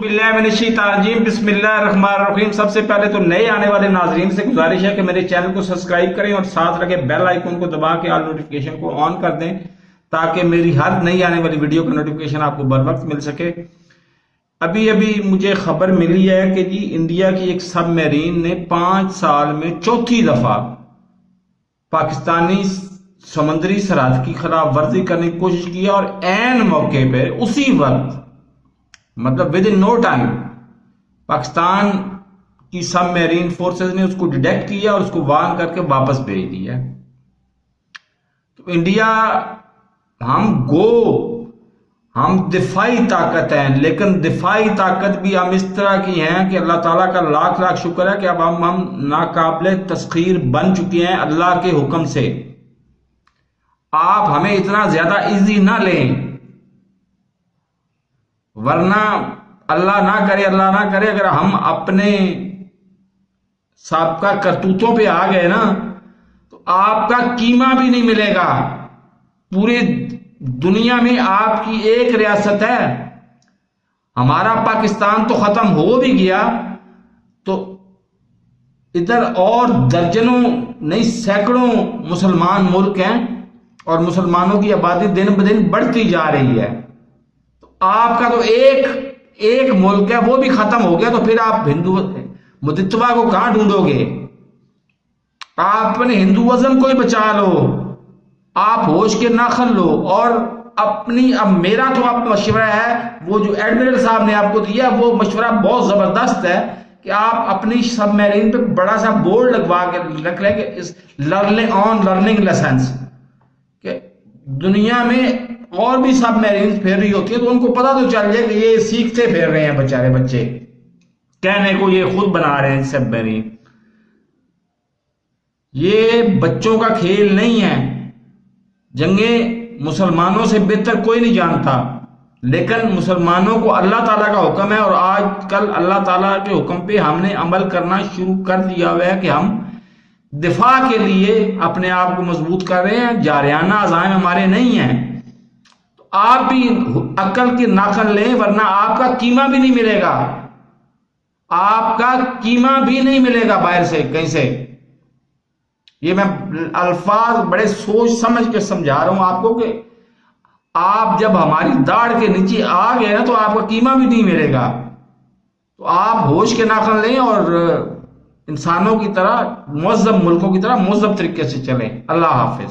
बिल्लाहिमिनश्शैतानिर्रजीम बिस्मिल्लाहिर्रहमानिर्रहीम। सबसे पहले तो नए आने वाले नाजरीन से गुजारिश है कि मेरे चैनल को सब्सक्राइब करें और साथ लगे बेल आइकन को दबा के ऑल नोटिफिकेशन को ऑन कर दें ताकि मेरी हर नई आने वाली वीडियो का नोटिफिकेशन आपको बर वक्त मिल सके। अभी अभी मुझे खबर मिली है कि जी इंडिया की एक सबमरीन ने 5 साल में चौथी दफा पाकिस्तानी समुद्री सरहद की खिलाफ वर्जी करने की कोशिश की और ऐन मौके पे उसी वक्त मतलब within no time Pakistan की सबमरीन फोर्सेस ने उसको डिटेक्ट किया और उसको वार्न करके वापस भेज दिया। तो इंडिया हम दिफाई ताकत हैं, लेकिन दिफाई ताकत भी हम इस तरह की हैं कि अल्लाह ताला का लाख लाख शुक्र है कि अब हम नाकाबिले तस्खीर बन चुके हैं अल्लाह के हुक्म से। आप हमें इतना ज्यादा इजी ना लें, वरना अल्लाह ना करे अगर हम अपने साबका करतूतों पे आ गए ना तो आपका कीमा भी नहीं मिलेगा। पूरे दुनिया में आपकी एक रियासत है, हमारा पाकिस्तान तो खत्म हो भी गया तो इधर और दर्जनों नहीं सैकड़ों मुसलमान मुल्क हैं और मुसलमानों की आबादी दिन ब दिन बढ़ती जा रही है। तो आपका तो एक मुल्क है, वो भी खत्म हो गया तो फिर आप हिंदू मुदित्वा को कहां ढूंढोगे? आप अपने हिंदुइज्म को ही बचा लो, आप होश के नाखन लो और अब मेरा तो आप मशवरा है, वो जो एडमिरल साहब ने आपको दिया वो मशवरा बहुत जबरदस्त है कि आप अपनी सबमरीन पे बड़ा सा बोर्ड लगवा के रख लें कि इस लर्निंग लेसन्स कि दुनिया में और भी सबमरीन फेर रही होती है तो उनको पता तो चल जाए कि ये सीखते फेर रहे हैं बेचारे बच्चे, कहने को ये खुद बना रहे हैं सबमरीन। ये बच्चों का खेल नहीं है। जंगे मुसलमानों से बेहतर कोई नहीं जानता, लेकिन मुसलमानों को अल्लाह ताला का हुक्म है और आजकल अल्लाह ताला के हुक्म पे हमने अमल करना शुरू कर दिया हुआ है कि हम दिफा के लिए अपने आप को मजबूत कर रहे हैं। जारियाना अज़ाइम हमारे नहीं हैं। तो आप भी अक्ल की नाखन लें, वरना आपका कीमा भी नहीं मिलेगा, आपका कीमा भी नहीं मिलेगा बाहर से कहीं से। ये मैं अल्फाज बड़े सोच समझ के समझा रहा हूं आपको कि आप जब हमारी दाढ़ के नीचे आ गए ना तो आपका कीमा भी नहीं मिलेगा। तो आप होश के नाखन लें और इंसानों की तरह मुअज़्ज़म मुल्कों की तरह मुअज़्ज़म तरीके से चलें। अल्लाह हाफिज।